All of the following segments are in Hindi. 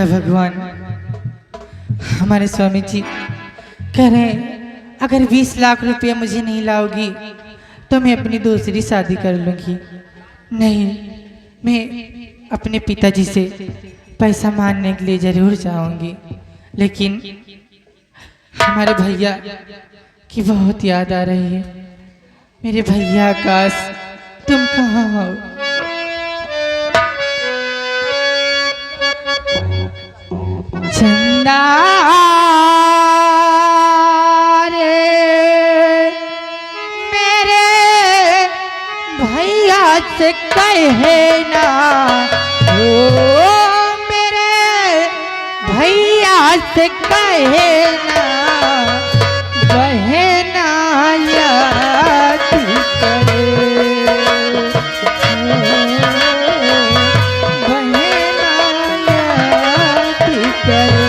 क्या भगवान, हमारे स्वामी जी कह रहे हैं अगर 20 लाख रुपया मुझे नहीं लाओगी तो मैं अपनी दूसरी शादी कर लूँगी। नहीं, मैं अपने पिताजी से पैसा मांगने के लिए ज़रूर जाऊँगी, लेकिन हमारे भैया की बहुत याद आ रही है। मेरे भैया आकाश, तुम कहाँ हो? चंदा रे मेरे भैया से कहे ना, ओ मेरे भैया से कहे ना, बहना याद करे, बहना याद करे।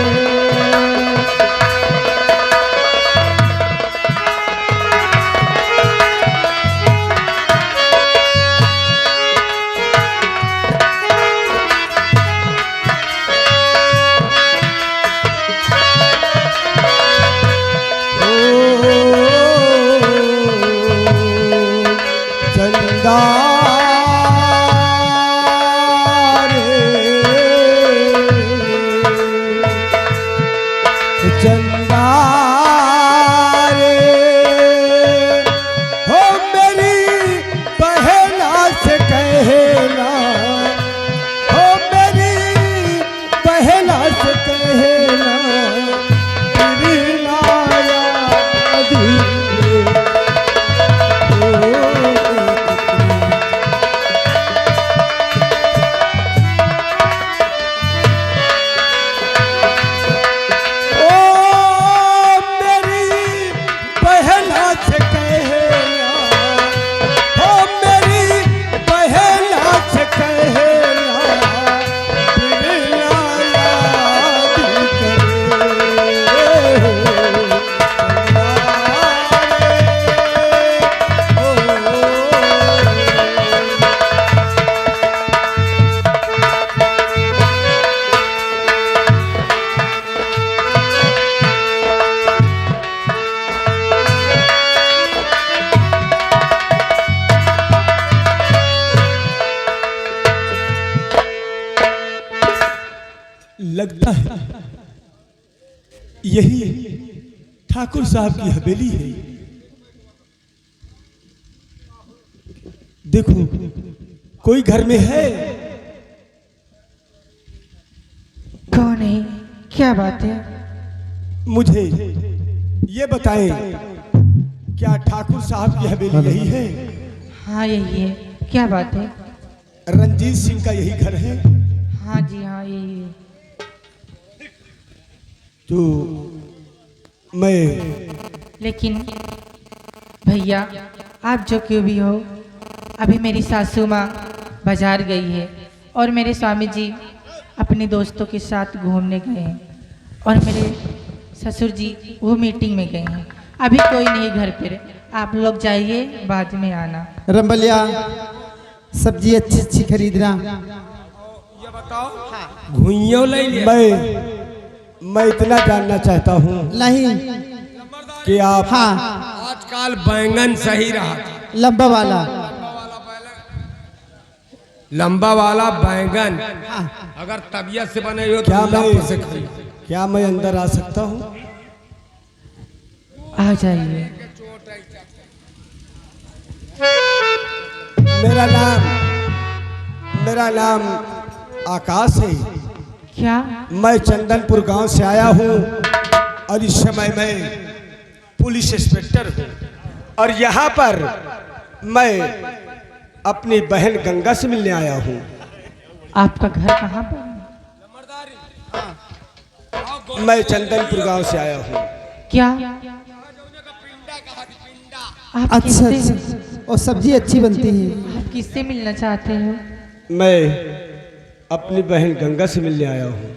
लगता है यही ठाकुर साहब की हवेली है। देखो कोई घर में है? कौन है? क्या बात है? मुझे ये बताएं, क्या ठाकुर साहब की हवेली यही है? हाँ यही है। क्या बात है? रंजीत सिंह का यही घर है? हाँ जी हाँ यही है। तो मैं, लेकिन भैया आप जो क्यों भी हो, अभी मेरी सासू माँ बाजार गई है और मेरे स्वामी जी अपने दोस्तों के साथ घूमने गए हैं और मेरे ससुर जी वो मीटिंग में गए हैं। अभी कोई नहीं घर पे, आप लोग जाइए, बाद में आना। रंबलिया सब्जी अच्छी अच्छी खरीदना। ये बताओ घुइयों ले लिया। मैं इतना जानना चाहता हूँ नहीं कि आप, हाँ आजकल बैंगन सही रहा, लंबा वाला, लंबा वाला बैंगन हाँ। अगर तबीयत से बने हो क्या तो लंब से मैं, क्या मैं अंदर आ सकता हूँ? आ जाइए। मेरा नाम आकाश है। क्या? मैं चंदनपुर गांव से आया हूँ और इस समय मैं पुलिस इंस्पेक्टर हूँ और यहाँ पर मैं अपनी बहन गंगा से मिलने आया हूँ। आपका घर कहाँ पर है? मैं चंदनपुर गांव से आया हूँ। क्या? आप अच्छा किससे, अच्छा, और सब्जी अच्छी बनती है। आप किससे मिलना चाहते हो? मैं अपनी बहन गंगा से मिलने आया हूँ।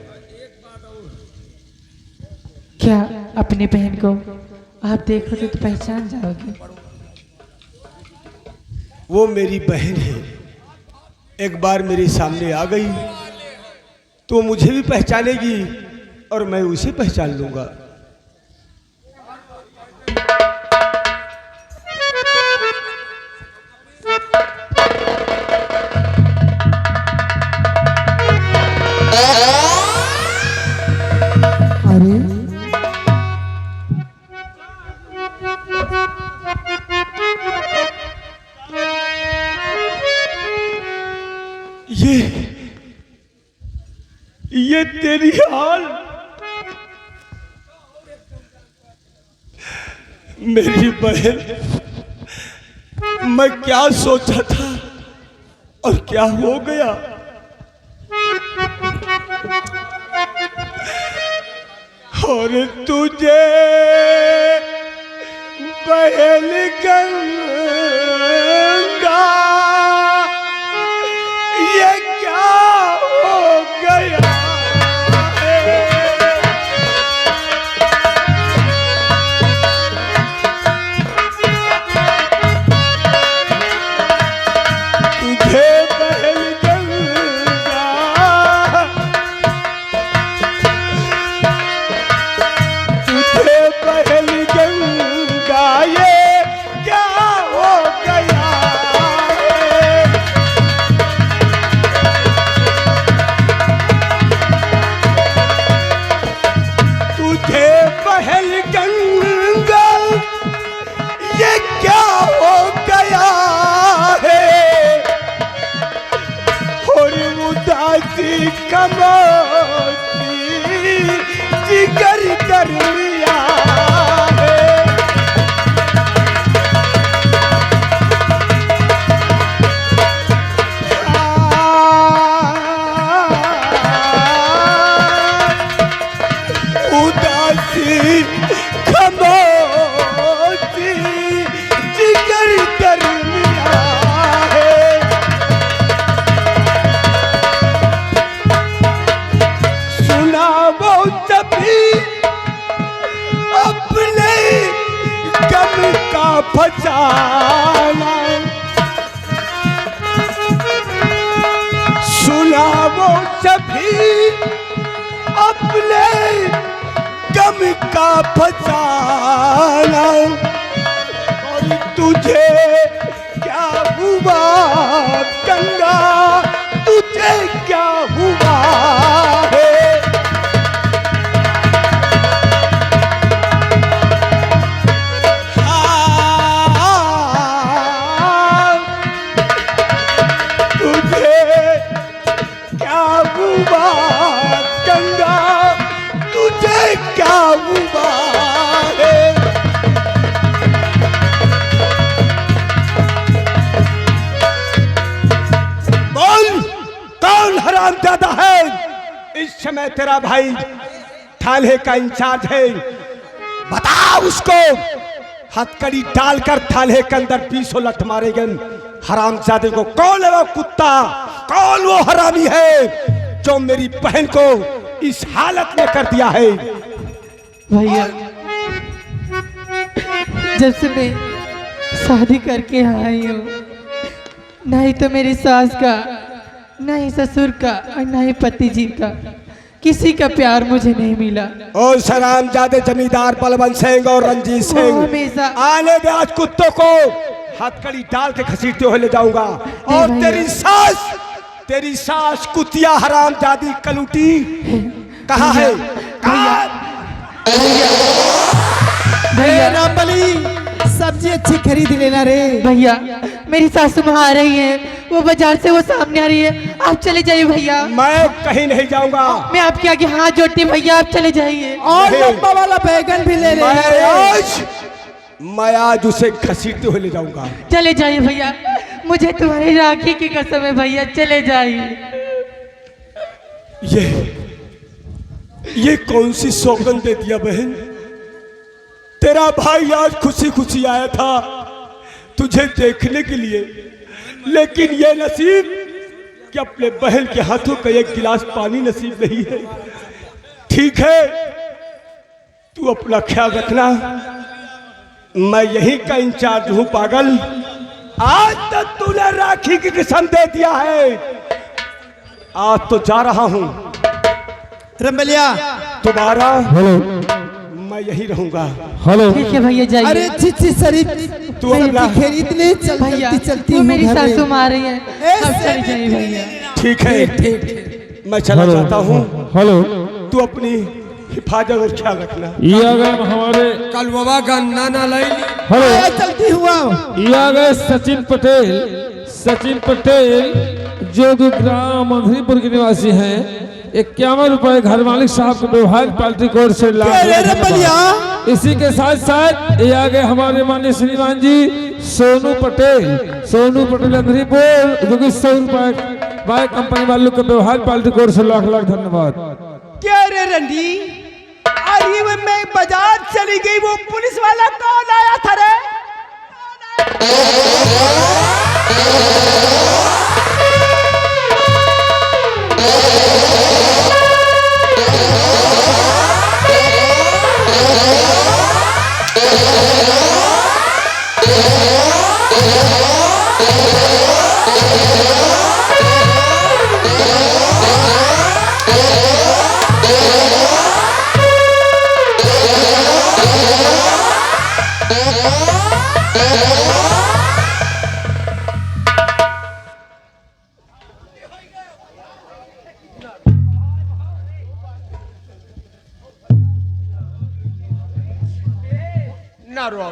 क्या अपने बहन को आप देखोगे तो पहचान जाओगे? वो मेरी बहन है, एक बार मेरे सामने आ गई तो मुझे भी पहचानेगी और मैं उसे पहचान लूंगा। अरे ये तेरी हाल, मेरी बहन, मैं क्या सोचा था और क्या हो गया। और तुझे बहन गंगा, ये क्या हो गया। तुझे बहन गंगा, तुझे बहन गंगा, ये क्या हो गया। तुझे बहन गंगा, ये क्या हो गया है। और उदासी कमोती जिगर कर लिया है। उदासी कमोती जिगर कर लिया है। सुना वो तभी अपने गम का फसाना, सुना वो तभी अपने गम का फसाना। और तुझे क्या हुआ गंगा, तुझे क्या हुआ है। तुझे क्या हुआ गंगा, तुझे क्या हुआ है। बोल कौन हरामजादा है इस समय तेरा भाई थाने का इंचार्ज है। बता उसको, हथकड़ी डालकर थाने के अंदर 20 लठ मारेंगे हरामजादे को। कौन है वो कुत्ता, कौन वो हरामी है जो मेरी बहन को इस हालत में कर दिया है। भैया जब से मैं शादी करके आई हूँ, ना ही तो मेरी सास का, ना ही ससुर का और ना ही पति जी का किसी का प्यार मुझे नहीं मिला। और हरामजादे जमींदार बलवंत सिंह और रंजीत वो सिंह, हमेशा आने दे आज कुत्तों को, हथकड़ी डाल के घसीटते हुए ले जाऊंगा। और भैया। तेरी सास कुतिया हरामजादी कलूटी कहाँ है। भैया रामबली, सब्जी अच्छी खरीद लेना रे। भैया मेरी सासू माँ आ रही है, वो बाजार से वो सामने आ रही है, आप चले जाइए भैया। मैं कहीं नहीं जाऊंगा। मैं आपके आगे हाथ जोड़ती हूँ भैया, आप चले जाइए। और लंबा वाला बैगन भी ले लेना रे। मैं आज उसे घसीटते हुए ले जाऊंगा। चले जाइए भैया, मुझे तुम्हारी राखी की कसम है भैया, चले जाइए। ये कौन सी सौगंध दे दिया बहन। तेरा भाई आज खुशी खुशी आया था तुझे देखने के लिए, लेकिन ये नसीब कि अपने बहन के हाथों का एक गिलास पानी नसीब नहीं है। ठीक है, तू अपना ख्याल रखना, मैं यहीं का इंचार्ज हूं पागल। आज तक तूने राखी की कसम दे दिया है, आज तो जा रहा हूं। रमलिया तुम्हारा हेलो मैं यही रहूंगा। हेलो ठीक है भैया जाइए। अरे चिच्ची शरीफ तू अपना खरीद ले चल भैया चलती चलती वो हूँ मेरी घर में। सासू माँ आ रही है, ए, अब चली जाइए भैया। ठीक है मैं चला जाता हूँ। हेलो तू अपनी हिफाजत और ख्याल रखना। ये आ गए हमारे कल बाबा गन्ना ना लाई। हेलो आया चलती हुआ ये आ गए सचिन पटेल जो कि ग्राम मंगरीपुर के निवासी हैं। 51 रुपए घर मालिक साहब को व्यवहार पार्टी कोर से रमलिया इसी के साथ साथ ये आ गए हमारे माननीय श्रीमान जी सोनू पटेल अंग्रीपुर जो कि 100 रुपए बाइक कंपनी वालों के व्यवहार पार्टी कोर से लाख लाख धन्यवाद। क्या रे रंडी, अरे वो मैं बाजार चली गई, वो पुलिस वाला कौन आया था रे?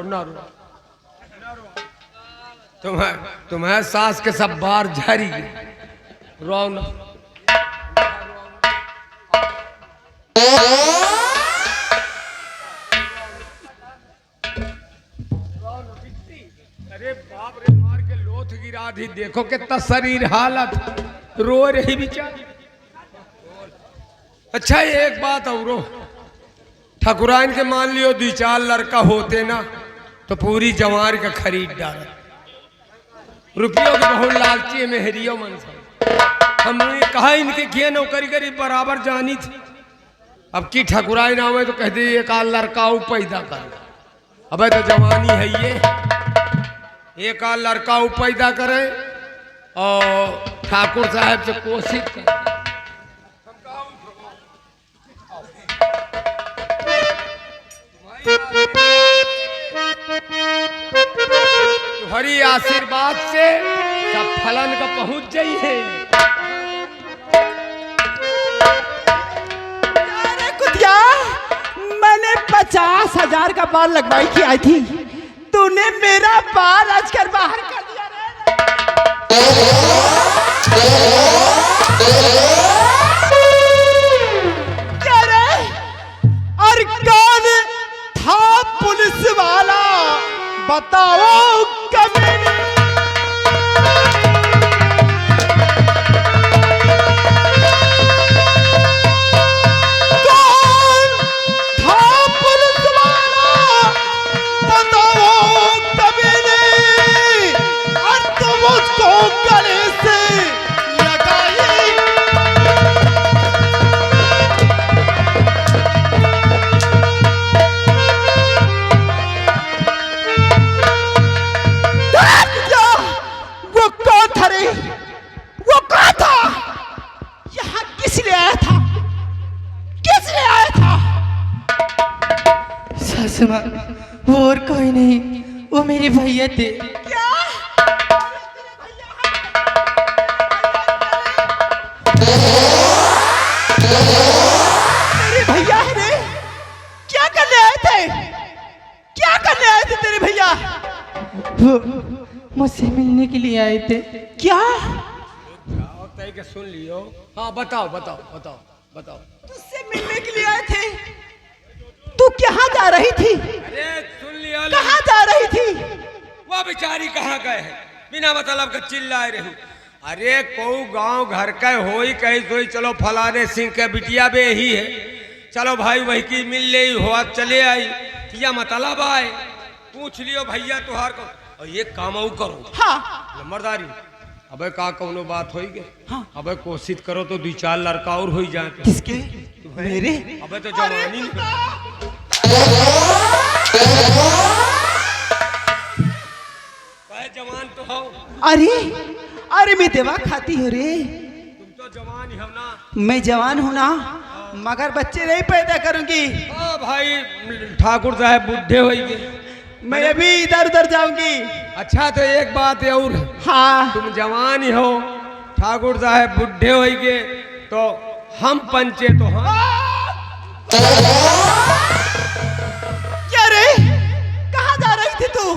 ना रो तुम्हें सास के सब बार झारी रो ना। अरे बाप रे, मार के लोथ गिरा दी। देखो कितना शरीर हालत, रो रही बेचारी। अच्छा एक बात और, ठकुराइन के मान लियो 2-4 लड़का होते ना तो पूरी जवार का खरीद डाल। रुपयों के बहुत लालची है, मेहरियो मन से हमने कहा इनके किए नौकरी करी बराबर जानी थी। अब की ठकुराइन आवे तो कहते एक आध लड़का पैदा कर। अबे तो जवानी है ये, एक आध लड़का पैदा करें और ठाकुर साहब से कोशिश करें। हरी आशीर्वाद से सब फलन का पहुंच जाई है। अरे कुतिया, मैंने 50,000 का बाल लगवाई की आई थी, तूने मेरा बाल आज कर बाहर कर दिया रे। क्या रे? और कौन था पुलिस वाला बताओ कभी? कौन था पुलिस वाला बताओ कभी नहीं? और तुम उसको गले से लगाई। वो कौन था रे? वो कौन था? यहाँ किस लिए आया था? किस लिए आया था? सासू माँ वो और कोई नहीं, वो मेरे भैया थे। क्या? तेरे भैया है रे? क्या करने आए थे? क्या करने आए थे तेरे भैया? वो मुझसे मिलने के लिए आए थे। क्या? तय के सुन लियो। हाँ बताओ बताओ बताओ बताओ। तुझसे मिलने के लिए आए थे? तू कहाँ जा रही थी? अरे सुन लिया। कहाँ जा रही थी? वो बेचारी कहाँ गए हैं बिना मतलब का चिल्लाए रहूं। अरे को गांव घर का होई कही सोई, चलो फलाने सिंह के बिटिया बे ही है, चलो भाई वही की मिल ले हुआ चले आई या मतलब आए पूछ लियो भैया तुहार को और ये काम करो। हाँ। नंबरदारी अबे का कौनो बात होई गे। हाँ। अबे कोशिश करो तो 2-4 लड़का और हो जाए। किसके? मेरे? अबे तो जवानी में जवान तो हो। अरे मैं दवा खाती हूँ रे। तुम तो जवान ही हो ना। मैं जवान हूँ ना। मगर बच्चे नहीं पैदा करूंगी। ओ भाई ठाकुर साहब बुढ़े होइगे। मैं अभी इधर उधर जाऊंगी। अच्छा तो एक बात है और, हाँ तुम जवान ही हो, ठाकुर साहब बुढ़े होइगे तो हम पंचे तो हम। क्या रे, कहाँ जा रही थी तू?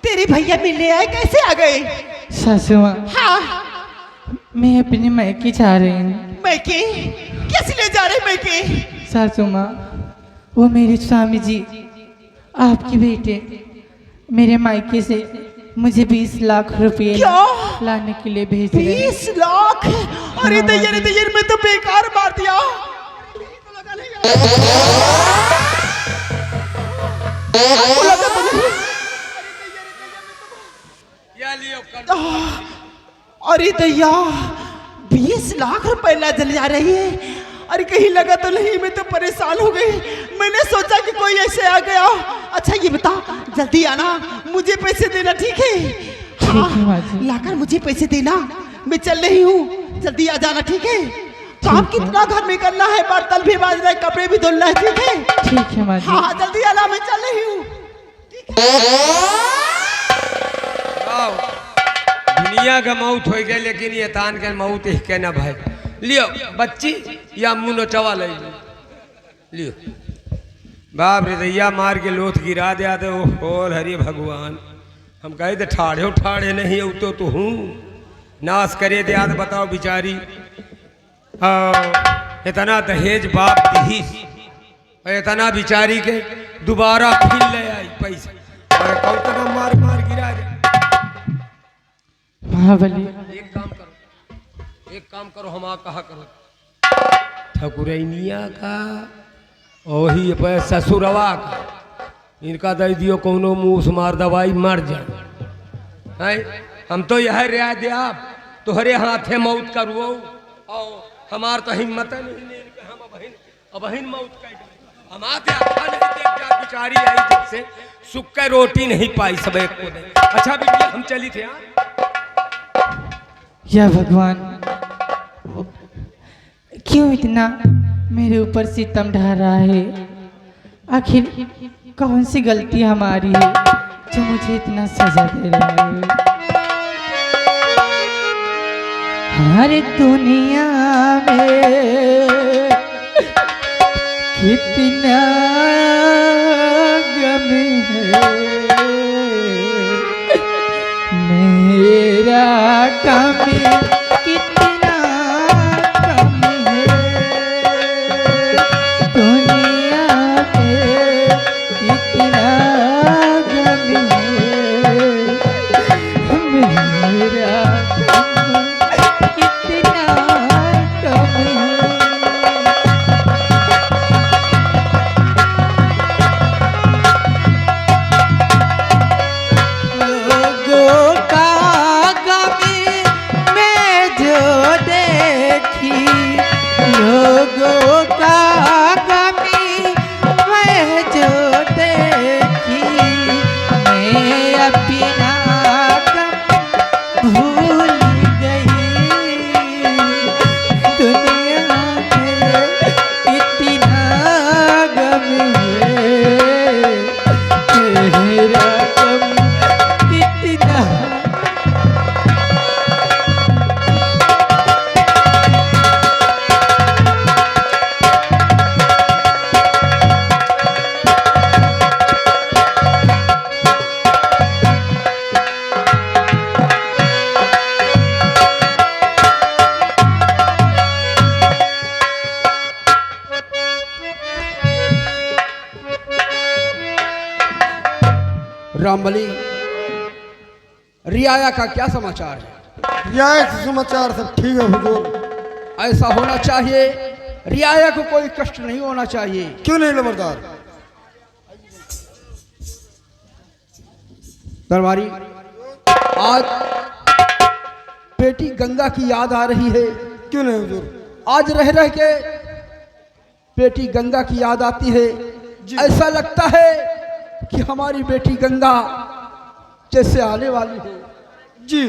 तेरी भैया मिलने आए, कैसे आ गए? सासू माँ, हाँ मैं अपने मायके जा रही हूँ। मैके? कैसे ले जा रहे मैके? सासू माँ, वो मेरे स्वामी जी आपके बेटे मेरे मायके से मुझे 20 लाख रुपए क्या? लाने के लिए भेज रहे हैं। 20 लाख? अरे दैयर में तो बेकार मार दिया। या लियो कर। अरे दैया, 20 लाख रुपए ला जल जा रही है। अरे कहीं लगा तो नहीं, मैं तो परेशान हो गई। मैंने सोचा कि कोई ऐसे आ गया। अच्छा ये बता, जल्दी आना, मुझे पैसे देना, ठीक है? है माँ जी। लाकर मुझे पैसे देना, मैं चल रही हूँ, जल्दी आ जाना, ठीक है? काम कितना घर में करना है, बर्तन भी मांजना है, कपड़े भी धुलना है, ठीक है? ठीक है माँ जी। हाँ जल्दी आना, मैं चल रही हूँ। आओ, दुनिया का मौत हो गए लेकिन ये तान के मौत ही कहना भाई। लियो बच्ची या मुनो चवा ले लियो। बाप रे दैया मार के लोथ गिरा दिया तो और हरि भगवान। हम कहे थे ठाड़े ठाड़े नहीं उतो तो हूँ नाश करे दिया तो बताओ बिचारी। इतना दहेज बाप दी, इतना बिचारी के दोबारा फिर ले आई पैसा और कौतना मार मार गिरा दे। महाबली, एक काम करो हम आप कहा करो ठकुरैनिया का वही ससुरवा का इनका दे दियो कोनो मुँह मार दवाई मर जाए। हम तो यह रियायत दे आप तुहरे हाथे मौत करो और हमार तो हिम्मत नहीं हम अबहिन मौत कर हमारे अच्छा नहीं देख जा बिचारी आई जब से सुख का रोटी नहीं पाई सब एक को दे। अच्छा बिटिया हम चली थे या भगवान, क्यों इतना मेरे ऊपर सितम ढा रहा है? आखिर कौन सी गलती हमारी है जो मुझे इतना सजा दे रहा है? हर दुनिया में कितना गम है, मेरा कम कितना कम है, दुनिया में कितना गम है, मेरा कम कितना कम है। लोगों का गम मैं जो देखी, लोगों का गम मैं जो देखी, मैं अपना गम भूल गई, दुनिया में इतना गम है, मेरा गम कितना। रामबली, रियाया का क्या समाचार है? रियाया के समाचार सब ठीक है हुजूर। ऐसा होना चाहिए, रियाया को कोई कष्ट नहीं होना चाहिए। क्यों नहीं लबरदार? दरबारी, आज बेटी गंगा की याद आ रही है। क्यों नहीं हुजूर? आज रह रह के बेटी गंगा की याद आती है। ऐसा लगता है कि हमारी बेटी गंगा जैसे आने वाली है। जी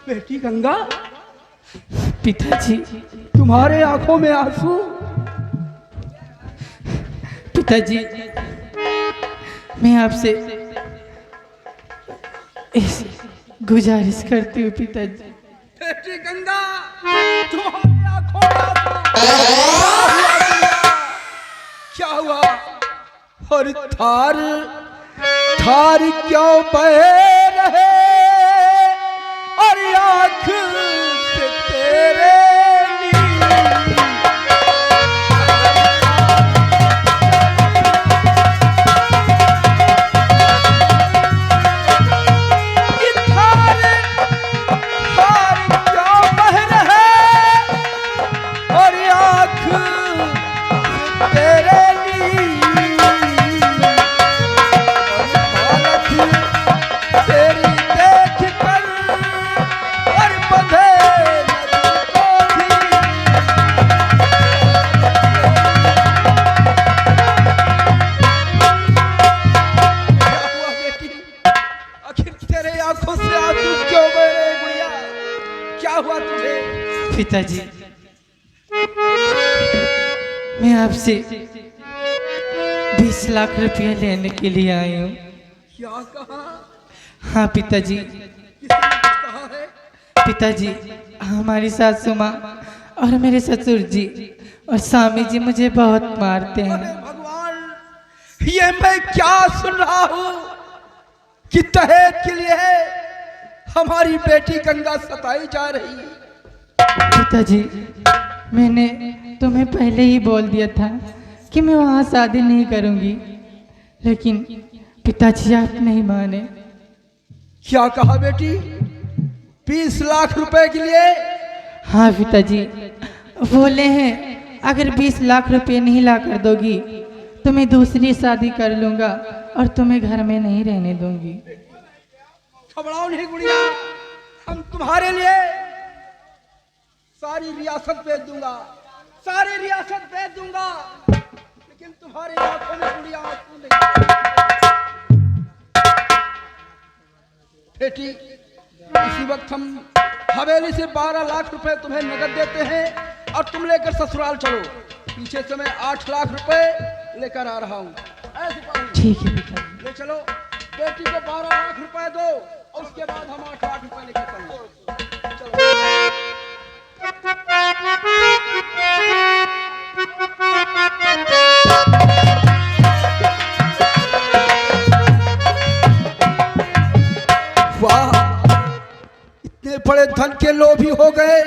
बेटी गंगा, पिताजी, तुम्हारे आंखों में आंसू। पिताजी, मैं आपसे गुजारिश करती हूँ पिताजी। बेटी गंगा, तुम्हारी आंखों में आंसू। क्या हुआ? और थार थार क्यों बह रहे और आंख से तेरे पिताजी, मैं आपसे 20 लाख रुपया लेने के लिए आई हूँ। क्या कहा? हाँ पिताजी। किसने कुछ कहा है? पिताजी, हमारी सासू माँ और मेरे ससुर जी और स्वामी जी मुझे बहुत मारते अरे हैं। भगवान, ये मैं क्या सुन रहा हूँ कि दहेज के लिए हमारी बेटी गंगा सताई जा रही है। पिताजी, मैंने तुम्हें पहले ही बोल दिया था कि मैं वहाँ शादी नहीं करूँगी, लेकिन पिताजी आप नहीं माने। क्या कहा बेटी? 20 लाख रुपए के लिए? हाँ पिताजी, बोले हैं अगर 20 लाख रुपए नहीं ला कर दोगी तो मैं दूसरी शादी कर लूँगा और तुम्हें घर में नहीं रहने दूंगी। घबराओ नहीं गुड़िया, हम तुम्हारे लिए सारी रियासत बेच दूंगा, सारी रियासत बेच दूंगा, लेकिन तुम्हारी आंखों में गुड़िया आंसू नहीं। बेटी, इसी वक्त हम हवेली से 12 लाख रुपए तुम्हें नगद देते हैं और तुम लेकर ससुराल चलो। पीछे से मैं 8 लाख रुपए लेकर आ रहा हूँ। ठीक है पिताजी। ले चलो, बेटी को 12 लाख रुपए दो और उसके बाद हम 8 लाख रुपए लेकर चलो। वाह, इतने बड़े धन के लोभी हो गए।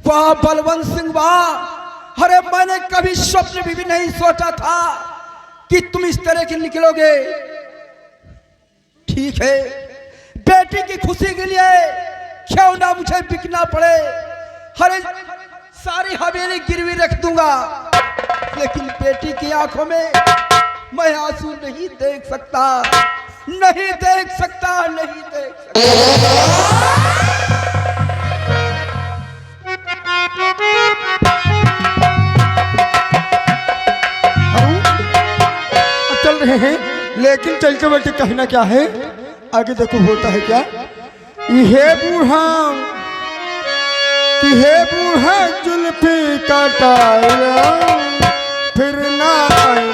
वाह बलवंत सिंह, वाह। अरे मैंने कभी स्वप्न भी नहीं सोचा था कि तुम इस तरह के निकलोगे। ठीक है, बेटी की खुशी के लिए क्यों ना मुझे बिकना पड़े। अरे सारी हवेली गिरवी रख दूंगा, लेकिन बेटी की आंखों में मैं आंसू नहीं देख सकता, नहीं देख सकता, नहीं देख सकता। चल रहे हैं, लेकिन चलते चलते कहना क्या है, आगे देखो होता है क्या। हे बूढ़ा कि हे बूढ़ा जुल्फी काटाया फिर ना आए।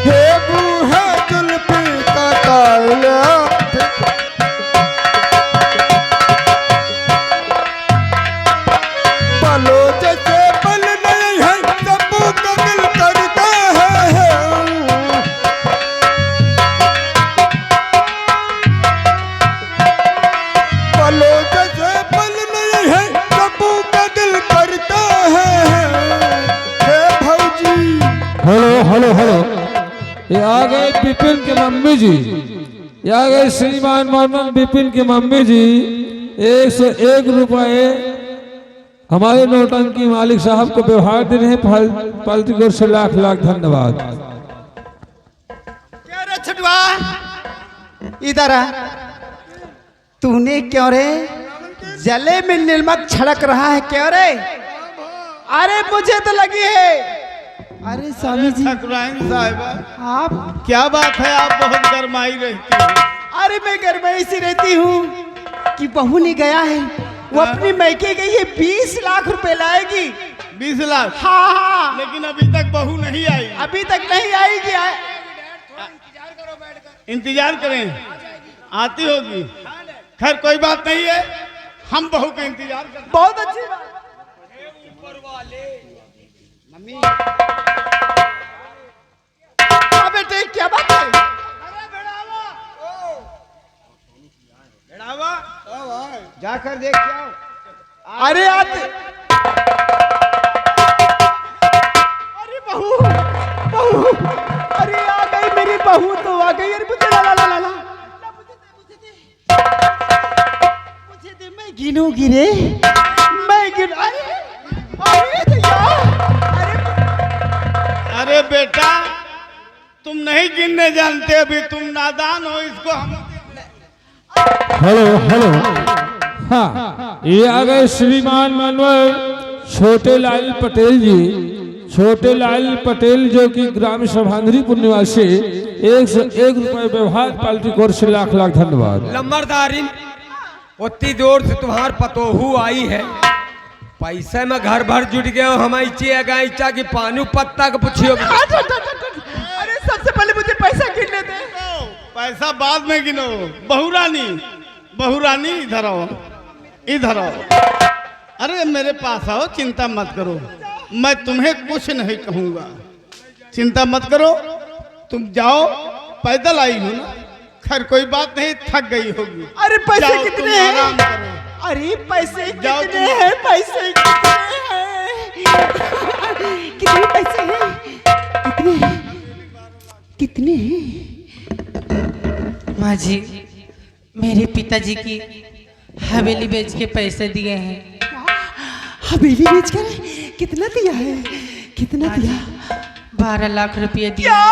हे बूढ़ा जुल्फी काटाया पलो जैसे पल नहीं है सबू का दिल करता है। पलो जैसे पल नहीं है सबू का दिल करता है। हे भौजी, हेलो हेलो हेलो, ये आ गए विपिन के मम्मी जी, ये आ गए श्रीमान मोहम्मद विपिन के मम्मी जी। 101 रुपए हमारे नौटंकी मालिक साहब को व्यवहार दे रहे हैं। पालती गोर से लाख लाख धन्यवाद। क्या रे छुटवा, इधर आ। तूने क्यों रे जले में नमक छड़क रहा है क्यों रे? अरे मुझे तो लगी है अरे स्वामी जी ठाकुराइन साहिबा आप क्या बात है, आप बहुत गरमाई रहती हो। अरे मैं घर में ऐसी रहती हूँ कि बहू ने गया है, वो अपनी मैके गई है, 20 लाख रुपए लाएगी। 20 लाख? हाँ हाँ, लेकिन अभी तक बहू नहीं आई। अभी तक नहीं आएगी। इंतजार करें, आती होगी। खैर कोई बात नहीं है, हम बहू का इंतजार करते। बहुत अच्छी बात। मम्मी बेटे क्या बात है? जाकर देख के आओ। अरे आते, अरे बहू बहू, अरे आ गई मेरी बहू, तो आ गई। अरे मुझे ला ला ला ला ला, मुझे दे, मैं गिनूंगी रे, मैं गिन। अरे भैया, अरे बेटा तुम नहीं गिनने जानते, अभी तुम नादान हो, इसको हम। हेलो हेलो, हाँ ये आ गए श्रीमान मानवर छोटे लाल पटेल जी। छोटे लाल पटेल जो कि ग्राम सभांधरीपुर निवासी, 101 रुपए व्यवहार पार्टी कोर से लाख लाख धन्यवाद। लंबरदारिन उतनी दूर से तुम्हार पतोहू आई है, पैसे में घर भर जुट गए हो। हमारी चे गाइचा की पानू पत्ता का पूछियो। अरे सबसे पहले मुझे पैसा गिनने दे। पैसा बाद में गिनो। बहुरानी, बहुरानी इधर आओ, इधर आओ। अरे मेरे पास आओ, चिंता मत करो, मैं तुम्हें कुछ नहीं कहूंगा, चिंता मत करो। तुम जाओ, पैदल आई हो ना, खैर कोई बात नहीं, थक गई होगी। अरे पैसे जाओ, कितने तुम हैं? आराम करो। अरे पैसे जाओ कितने तुम। हैं? पैसे कितने हैं? कितने पैसे हैं? कितने हैं? माँ जी, मेरे पिताजी की हवेली बेच के पैसे दिए हैं। हवेली बेचकर कितना दिया है? कितना दिया? 12 लाख रुपये दिए। क्या?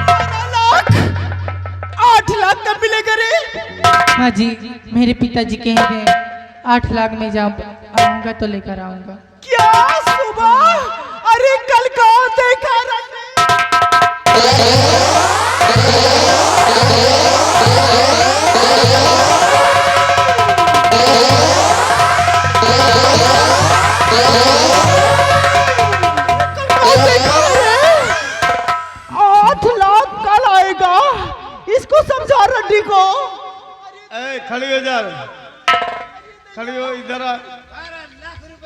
12 लाख? 8 लाख कब मिलेगा रे? माँ जी, मेरे पिताजी कह गए 8 लाख में आऊंगा तो लेकर आऊंगा। क्या सुबह? अरे कल कौन देखा रहे? इसको समझा रड्डी को। ए, खड़ी हो जा, खड़ी हो, इधर आ,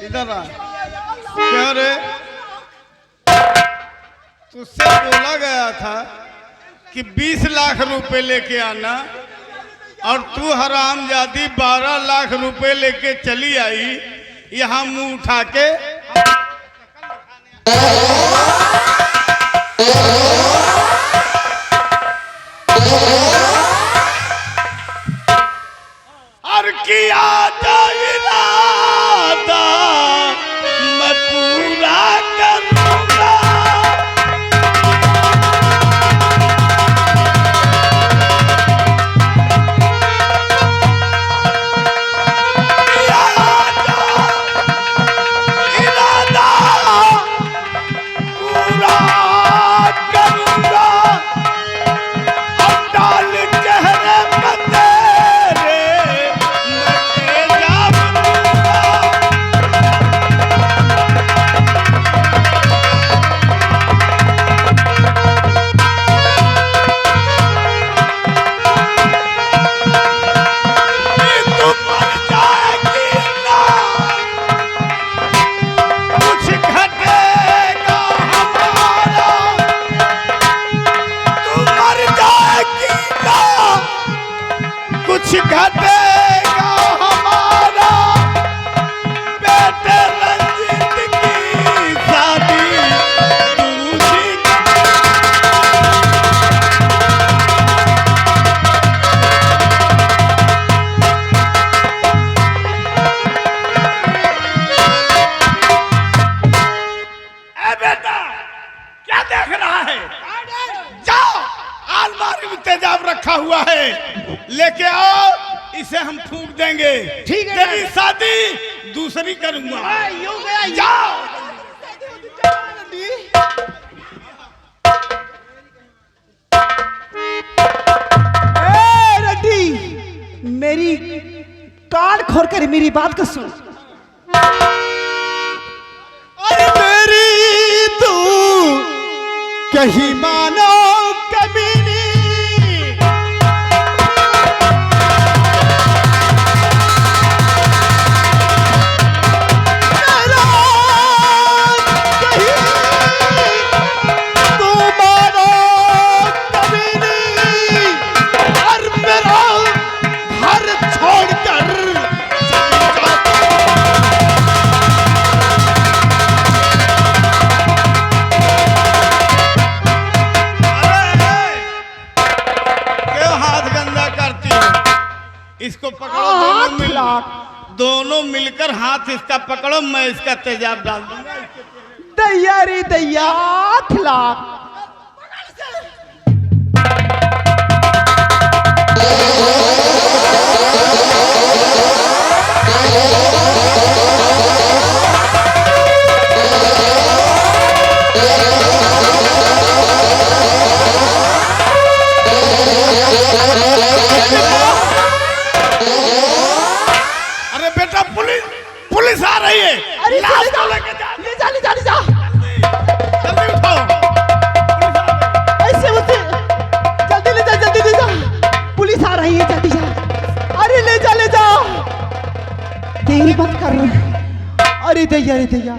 इधर आ। क्या रे, तुझसे बोला गया था कि 20 लाख रुपए लेके आना, और तू हरामजादी 12 लाख रुपए लेके चली आई यहाँ मुंह उठा के। और किया जो इरादा मैं पूरा करूंगा। कुछ घटेगा हमारा, बेटे रंजीत की शादी दूजी। ए बेटा क्या देख रहा है? जाओ, अलमारी में तेजाब रखा हुआ है, लेके आओ, इसे हम फूंक देंगे। ठीक है। तेरी शादी दूसरी करूंगा। यूं गया जाओ। रड्डी, मेरी कान खोल कर मेरी बात को सुन। अरे मेरी तू कहीं मानो कभी नहीं, इसको पकड़ो। दोनों मिलकर हाथ इसका पकड़ो, मैं इसका तेजाब डाल दूंगा। दैया रे दैया, 8 लाख। पुलिस आ रही है। अरे लाश जा, को लेके जा। ले जा ले जा ले जा। जल्दी उठाओ। ऐसे होते, जल्दी ले जा, जल्दी ले जा। पुलिस आ रही है, जल्दी जा। अरे ले जा ले जा, देरी मत कर। अरे दैया रे दैया।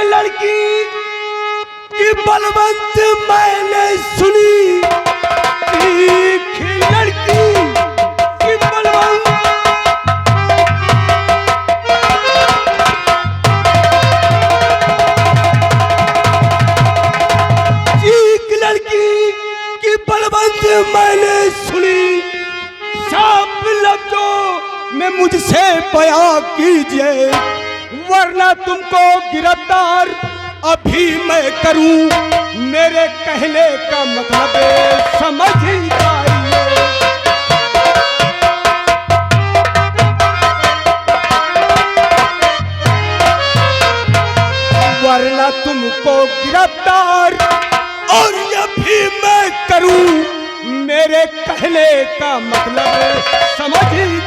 लड़की की बलवंत मैंने सुनी, एक लड़की की बलवंत। एक लड़की की बलवंत मैंने सुनी, साफ लफ्जों में मुझसे बयां कीजिए, वरना तुमको गिरफ्तार अभी मैं करूं। मेरे कहने का मतलब समझ जाइए। वरना तुमको गिरफ्तार और अभी मैं करूं। मेरे कहने का मतलब समझ जाइए।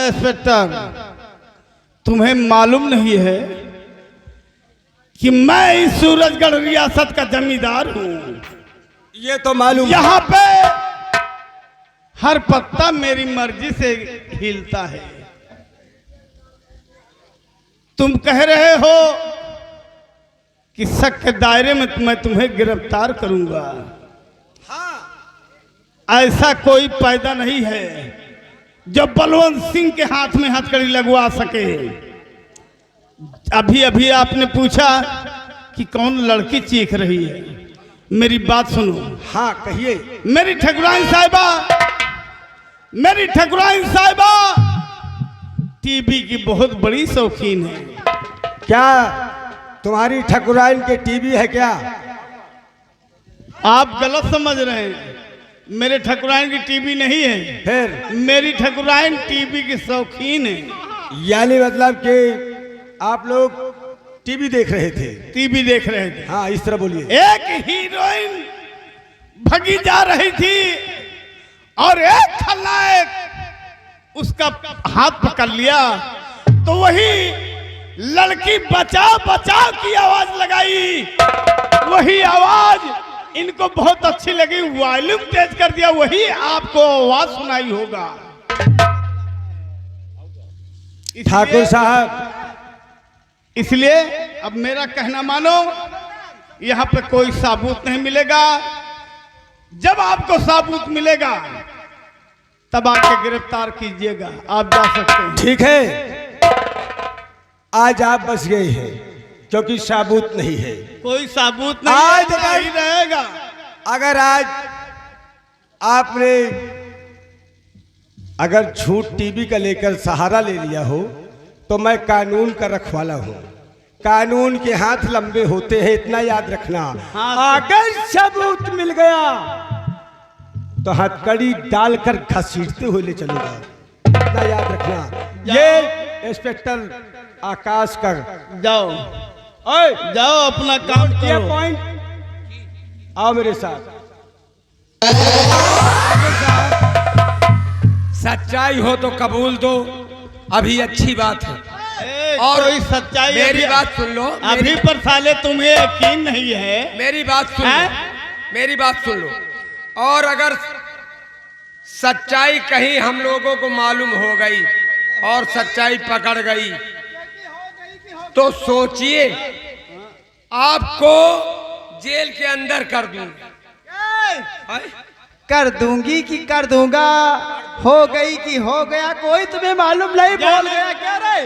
इंस्पेक्टर, तुम्हें मालूम नहीं है कि मैं इस सूरजगढ़ रियासत का जमींदार हूं। ये तो मालूम। यहाँ पे हर पत्ता मेरी मर्जी से हिलता है। तुम कह रहे हो कि शक के दायरे में मैं तुम्हें गिरफ्तार करूंगा। ऐसा कोई पैदा नहीं है जो बलवंत सिंह के हाथ में हथकड़ी लगवा सके। अभी अभी आपने पूछा कि कौन लड़की चीख रही है। मेरी बात सुनो। हाँ कहिए। मेरी ठकुराइन साहिबा टीवी की बहुत बड़ी शौकीन है। क्या तुम्हारी ठकुराइन के टीवी है क्या? आप गलत समझ रहे हैं। मेरे ठकुराइन की टीवी नहीं है। फिर? मेरी ठकुराइन टीवी की शौकीन है। यानी मतलब कि आप लोग टीवी देख रहे थे? टीवी देख रहे थे। हाँ इस तरह बोलिए। एक हीरोइन भगी जा रही थी और एक खलनायक उसका हाथ पकड़ लिया, तो वही लड़की बचाओ बचाओ की आवाज लगाई। वही आवाज इनको बहुत अच्छी लगी, वॉल्यूम तेज कर दिया। वही आपको आवाज सुनाई होगा। ठाकुर साहब, इसलिए अब मेरा कहना मानो, यहाँ पे कोई सबूत नहीं मिलेगा। जब आपको सबूत मिलेगा तब आके गिरफ्तार कीजिएगा। आप जा सकते हैं। ठीक है, आज आप बच गए हैं क्योंकि सबूत नहीं है। कोई सबूत नहीं, आज नहीं रहेगा। अगर आज आपने अगर झूठ टीवी का लेकर सहारा ले लिया हो तो मैं कानून का रखवाला हूँ। कानून के हाथ लंबे होते हैं, इतना याद रखना। अगर सबूत मिल गया तो हथकड़ी डालकर घसीटते हुए ले चलूंगा, इतना याद रखना। ये इंस्पेक्टर आकाश का। जाओ ओए जाओ अपना काम ये करो। पॉइंट आओ मेरे साथ। सच्चाई हो तो कबूल दो, अभी अच्छी बात है। और कोई सच्चाई मेरी अभी- बात सुन लो। अभी पर साले तुम्हें यकीन नहीं है। मेरी बात सुन लो, मेरी बात सुन लो। और अगर सच्चाई कहीं हम लोगों को मालूम हो गई और सच्चाई पकड़ गई तो सोचिए आपको जेल के अंदर कर दूंगा। कर दूंगी कि कर दूंगा, हो गई कि हो गया, कोई तुम्हें मालूम नहीं बोल गया क्या रे?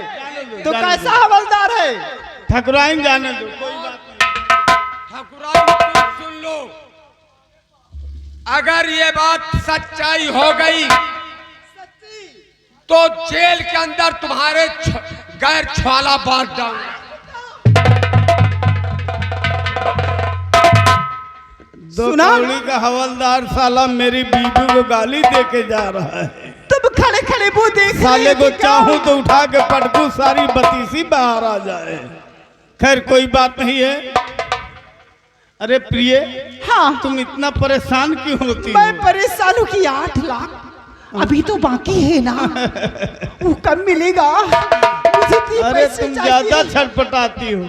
तो जाने कैसा दो। हवलदार है? ठकुराइन जाने दो, कोई बात नहीं। ठकुराइन तुम सुन लो, अगर ये बात सच्चाई हो गई तो जेल के अंदर तुम्हारे गैर छाला बांट डालूंगा। दो सुना? कौड़ी का हवलदार साला मेरी बीबी को गाली दे के जा रहा है। तुम खड़े खड़े वो देख रहे साले को थे क्या? चाहूं तो उठा के पटकू, सारी बतीसी बाहर आ जाए। खैर कोई बात नहीं है। अरे प्रिय, हाँ, तुम इतना परेशान क्यों होती मैं हो? परेशान हूँ कि 8 लाख अभी तो बाकी है ना, वो कब मिलेगा? मुझे इतने अरे पैसे तुम चाहिए। ज्यादा छटपटाती हो,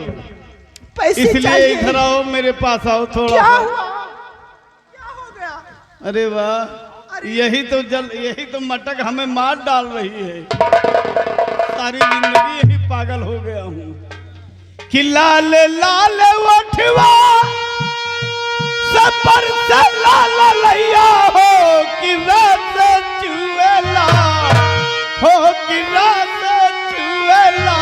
पैसे इसलिए चाहिए। इधर आओ, मेरे पास आओ थोड़ा। क्या हुआ? क्या हो गया? अरे वाह, यही तो मटक हमें मार डाल रही है। सारी जिंदगी यही पागल हो गया हूँ कि लाल लाल वठवा सपर से लाल लैया हो कि रात चुएला, हो कि रात चुएला,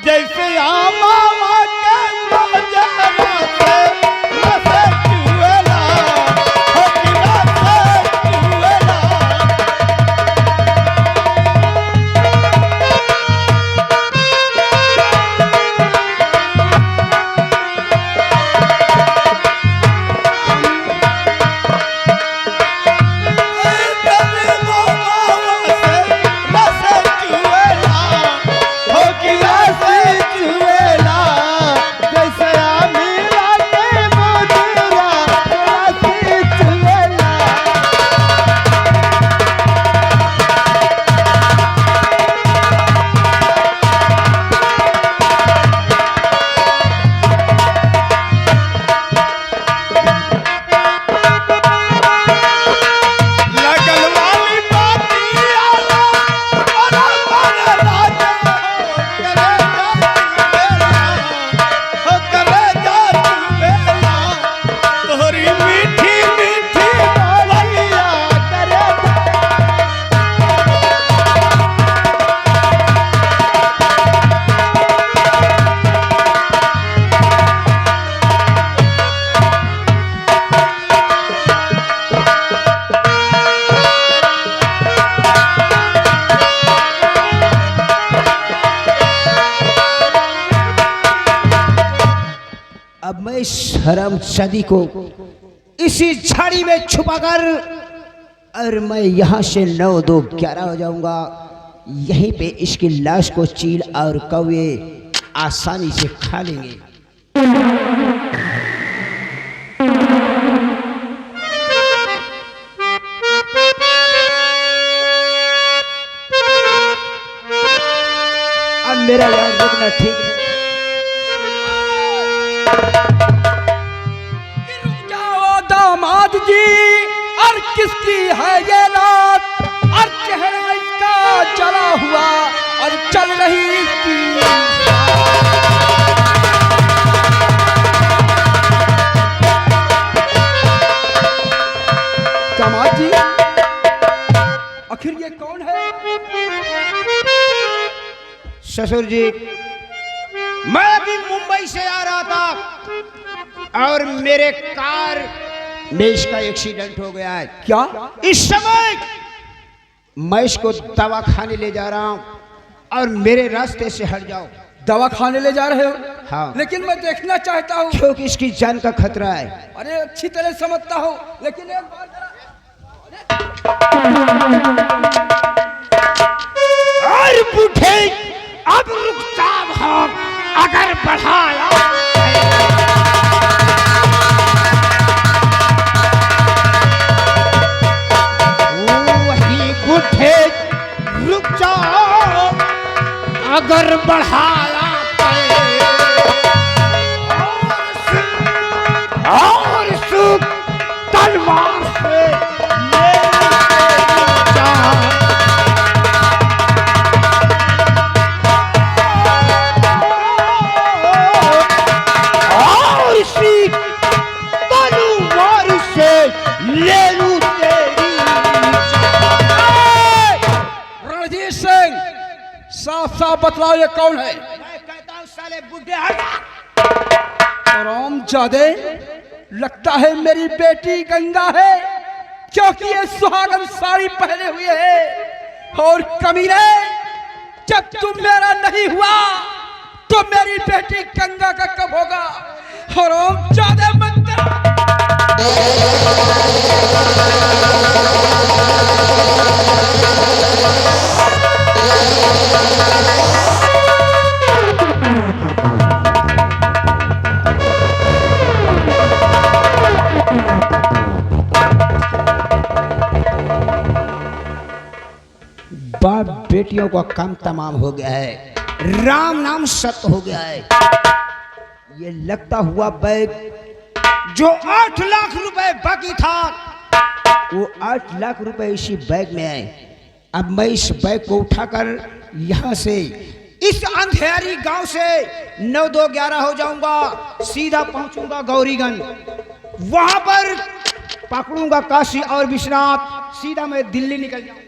जैसे आमावा के बाजारा से रस चुएला, हो कि रात चुएला। लगन वाली बातिया ला, बराबर राजा हो करे जा चुबेला, तोहरी मीठी मीठी बोलिया करे जा। अब मैं इस हरामजादी को इसी झाड़ी में छुपाकर और मैं यहाँ से 9-2-11 हो जाऊंगा। यहीं पे इसकी लाश को चील और कौवे आसानी से खा लेंगे। अब मेरा यार रुकना ठीक है। जाओ दामाद जी, और किसकी है ये रात, और चेहरा इसका जला हुआ और चल रही इसकी। दामाद जी, आखिर ये कौन है? ससुर जी, मैं अभी मुंबई से आ रहा था और मेरे कार मैं इसका एक्सीडेंट हो गया है। क्या? इस समय मैं इसको दवा खाने ले जा रहा हूँ और मेरे रास्ते से हट जाओ। दवा खाने ले जा रहे हो? हाँ। लेकिन मैं देखना चाहता हूँ। क्योंकि इसकी जान का खतरा है। अरे अच्छी तरह समझता हूँ, लेकिन एक बार और बूढ़े अब रुकता भाग अगर बढ़ाया वही बूढ़े रुक जाओ अगर बढ़ाया और सुख तलवार से ले लूं तेरी रणजीत सिंह, साफ साफ बतलाओ ये कौन है? मैं कहता हूं साले बुढ़े हट। हरामजादे, लगता है मेरी बेटी गंगा है, क्योंकि ये सुहागन साड़ी पहने हुए है। और कमीने, जब तुम मेरा नहीं हुआ तो मेरी बेटी गंगा का कब होगा? हरामजादे मंदिर। बाप बेटियों का काम तमाम हो गया है, राम नाम सत्य हो गया है। ये लगता हुआ बैग जो 8 लाख रुपए बाकी था, वो 8 लाख रुपए इसी बैग में है। अब मैं इस बैग को उठाकर यहाँ से इस अंधेरी गांव से 9-2-11 हो जाऊंगा, सीधा पहुंचूंगा गौरीगंज। वहां पर पकड़ूंगा काशी और विश्वनाथ, सीधा मैं दिल्ली निकल जाऊंगा।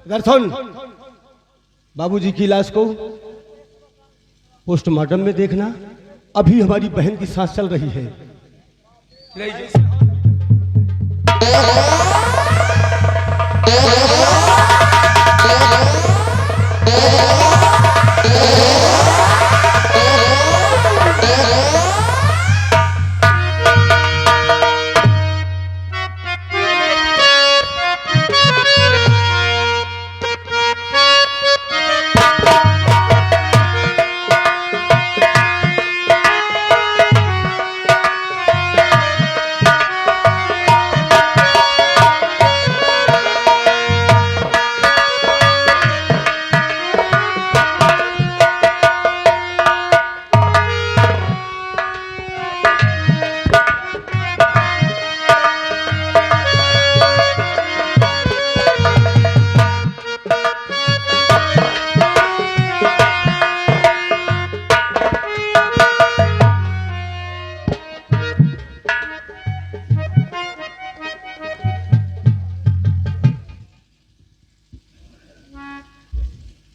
इधर सुन, बाबूजी की लाश को पोस्टमार्टम में देखना। अभी हमारी बहन की सांस चल रही है।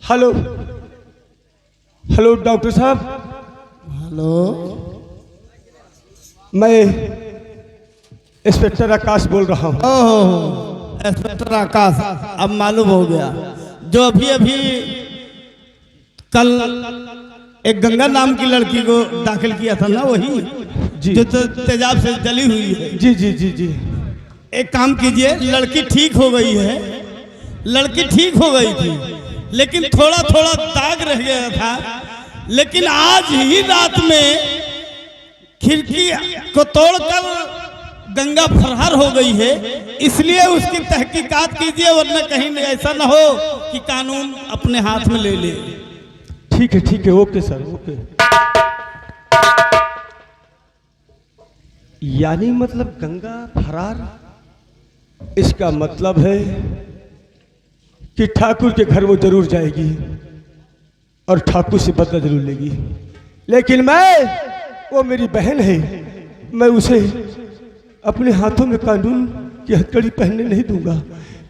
हेलो हेलो डॉक्टर साहब। हेलो, मैं इंस्पेक्टर आकाश बोल रहा हूँ। ओह इंस्पेक्टर आकाश, अब मालूम हो गया। जो अभी अभी कल एक गंगा नाम की लड़की को दाखिल किया था ना, वही जी। जो तेजाब से जली हुई है। जी जी जी जी। एक काम कीजिए, लड़की ठीक हो गई है, लड़की ठीक हो गई थी, लेकिन थोड़ा थोड़ा दाग रह गया था। लेकिन आज ही रात में खिड़की को तोड़कर गंगा फरार हो गई है, इसलिए उसकी तहकीकात कीजिए, वरना कहीं ऐसा ना हो कि कानून अपने हाथ में ले ले। ठीक है, ओके सर, ओके। यानी मतलब गंगा फरार? इसका मतलब है कि ठाकुर के घर वो जरूर जाएगी और ठाकुर से बदला जरूर लेगी। लेकिन वो मेरी बहन है, मैं उसे अपने हाथों में कानून की हथकड़ी पहनने नहीं दूंगा,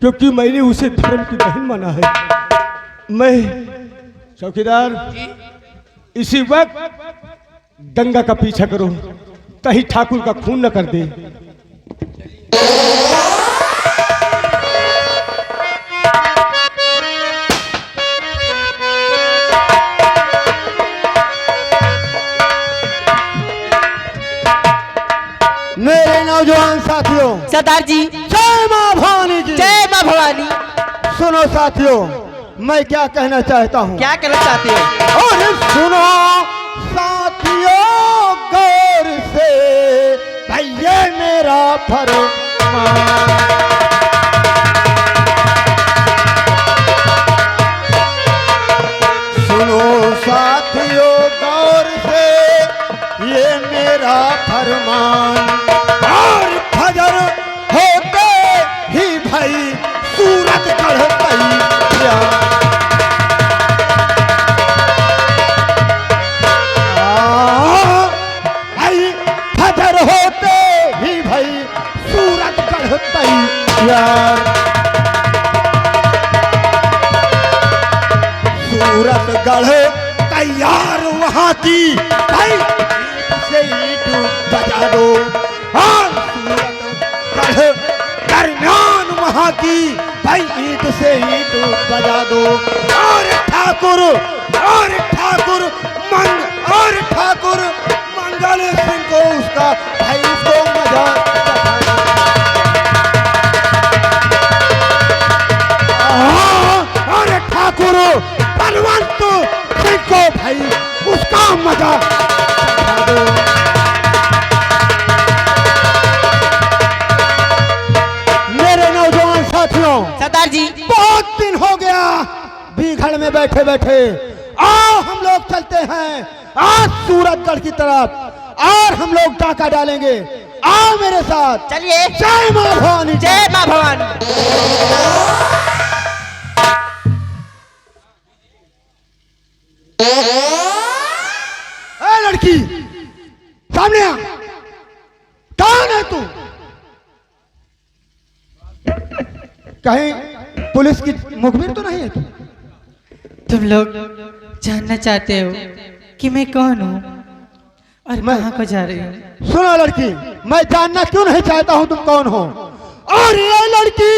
क्योंकि मैंने उसे धर्म की बहन माना है। मैं चौकीदार, इसी वक्त गंगा का पीछा करो, कहीं ठाकुर का खून न कर दे। मेरे नौजवान साथियों, सरदार जी, जय मां भवानी की। जय मां भवानी। सुनो साथियों, मैं क्या कहना चाहता हूँ। क्या कहना चाहते हो? और सुनो साथियों गौर से, भाई ये मेरा फरमान। सुनो साथियों गौर से, ये मेरा फरमान। और फजर होते ही भाई सूरत गढ़ तैयार। भाई फजर होते ही भाई सूरत गढ़ तैयार। सूरत गढ़ तैयार वहाँ की, भाई से ईंट बजा दो। और सूरत गढ़ दरमियान वहाँ की, भाई ईंट से ईंट बजा दो। और ठाकुर मंगल सिंह को उसका भाई उसको मजा और ठाकुर बलवंत सिंह को भाई उसका मजा दो। मेरे नौजवान साथियों, सरदार जी, बहुत दिन हो गया बीघड़ में बैठे बैठे। आओ हम लोग चलते हैं आज सूरतगढ़ की तरफ, और हम लोग डाका डालेंगे। आओ मेरे साथ, चलिए। जय मां भवानी। जय मां भवानी। ए लड़की, सामने आ। कौन है तू? कहीं पुलिस की मुखबिर तो नहीं है तू? तुम लोग जानना चाहते हो कि मैं कौन हूँ और कहाँ को जा रही हूँ? सुनो लड़की, मैं जानना क्यों नहीं चाहता हूँ तुम कौन हो। और ये लड़की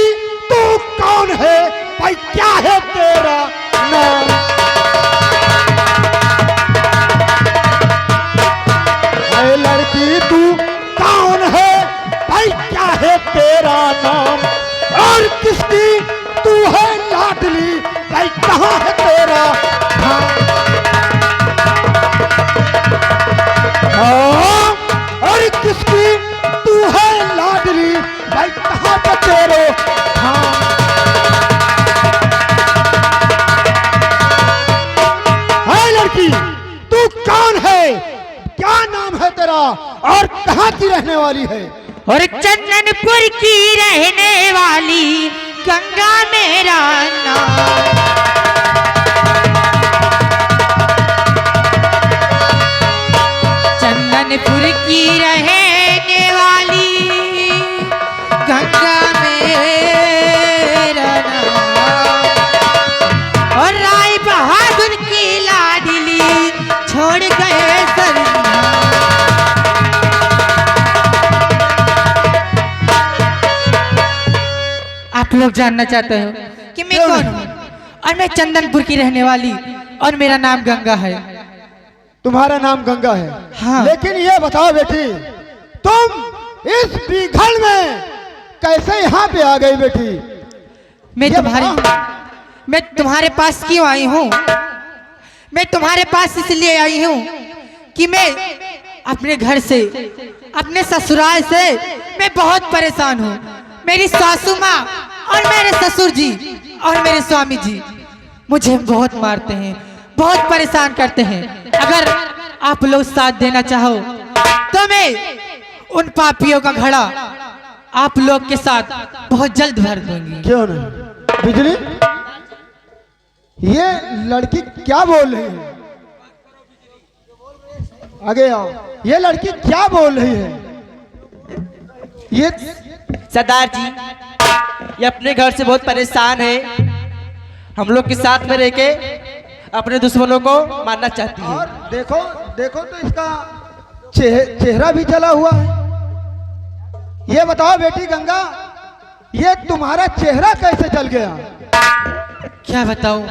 तू कौन है भाई? क्या है तेरा नाम? ये लड़की तू कौन है भाई? क्या है तेरा नाम? और किसकी तू है लाडली भाई? कहाँ है तेरा धाम? और किसकी तू है लाडली भाई? कहाँ पे तेरे धाम? है लड़की, तू कौन है? क्या नाम है तेरा और कहाँ की रहने वाली है? और चंदनपुर की रहने वाली गंगा मेरा नाम। चंदनपुर की रहने वाली गंगा मेरा नाम। और राय बहादुर की लाडली छोड़ गए सरनाम। आप लोग जानना चाहते हो कि मैं कौन हूँ? और मैं चंदनपुर की रहने वाली, और मेरा नाम गंगा है। तुम्हारा नाम गंगा है? हाँ। लेकिन ये बताओ बेटी, तुम इस बीघड़ में कैसे यहाँ पे आ गई बेटी? मैं तुम्हारे पास क्यों आई हूँ? मैं तुम्हारे पास इसलिए आई हूँ कि मैं अपने घर से, अपने ससुराल से मैं बहुत परेशान हूँ। मेरी सासू माँ और मेरे ससुर जी और मेरे स्वामी जी मुझे बहुत मारते हैं, बहुत परेशान करते हैं। अगर आप लोग साथ देना चाहो तो मैं उन पापियों का घड़ा आप लोग के साथ बहुत जल्द भर दूंगी। क्यों नहीं बिजली, ये लड़की क्या बोल रही है? आगे आओ। ये लड़की क्या बोल रही है? ये सरदार जी, ये अपने घर से बहुत परेशान है, हम लोग के साथ में रह के अपने दुश्मनों को मारना चाहती है। और देखो देखो तो इसका चेहरा भी जला हुआ है। ये बताओ बेटी गंगा, ये तुम्हारा चेहरा कैसे जल गया? क्या बताऊं,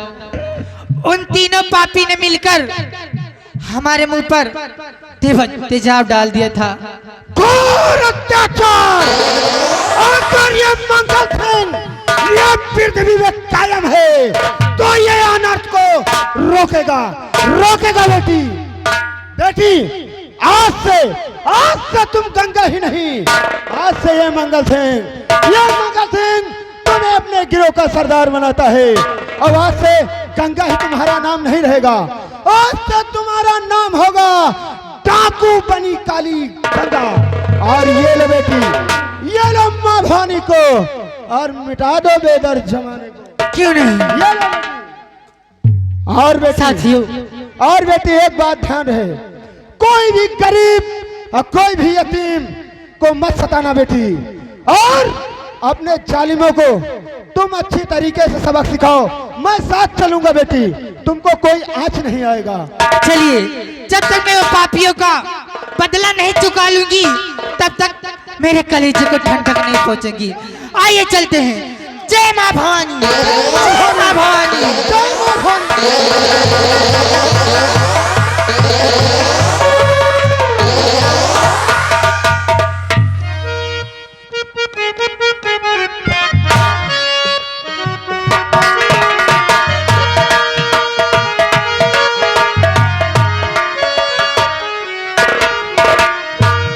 उन तीनों पापी ने मिलकर हमारे मुंह पर तेजाब डाल दिया था। घोर अत्याचार! अगर ये मंगल सेन ये पृथ्वी में कायम है तो ये अनर्थ को रोकेगा, रोकेगा बेटी। बेटी, आज से तुम गंगा ही नहीं, आज से ये मंगल सेन तुम्हें अपने गिरोह का सरदार बनाता है। और आज से गंगा ही तुम्हारा नाम नहीं रहेगा, आज से तुम्हारा नाम होगा डाकू बनी काली गंगा। और ये लो बेटी, ये लो माँ भवानी को और मिटा दो बेदर्द जमाने को। क्यों नहीं? ये लो बेटी। और बेटी साथियों, और बेटी एक बात ध्यान रहे, कोई भी गरीब और कोई भी यतीम को मत सताना बेटी। और अपने जालिमों को तुम अच्छी तरीके से सबक सिखाओ। मैं साथ चलूंगा बेटी, तुमको कोई आँच नहीं आएगा। चलिए, जब तक मैं वो पापियों का बदला नहीं चुका लूंगी तब तक मेरे कलेजे को ठंडक नहीं पहुंचेगी। आइए चलते हैं। जय माँ भवानी, जय माँ भवानी, जय माँ भवानी।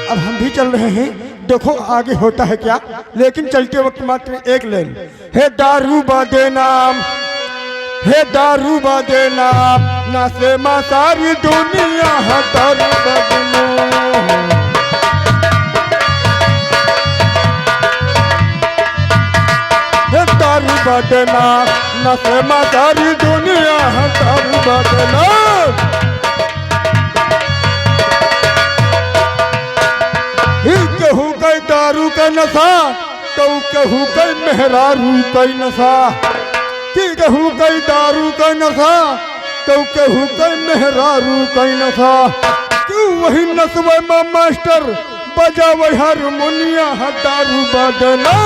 अब हम भी चल रहे हैं, देखो आगे होता है क्या। लेकिन चलते वक्त मात्र एक लाइन, हे दारू बादे नाम, हे दारू बादे नाम, ना से माँ सारी दुनिया है दारू बादे नाम। हे दारू बादे नाम, ना से माँ सारी दुनिया है दारू बादे नाम। कहू कई दारू का नशा, तो कहू कई मेहरारू कई नशा, कि कहू कई दारू का नशा, तो कहू कई मेहरारू कई नशा। क्यों वही नशवे में मास्टर बजा वही हारमोनिया है दारू बदना।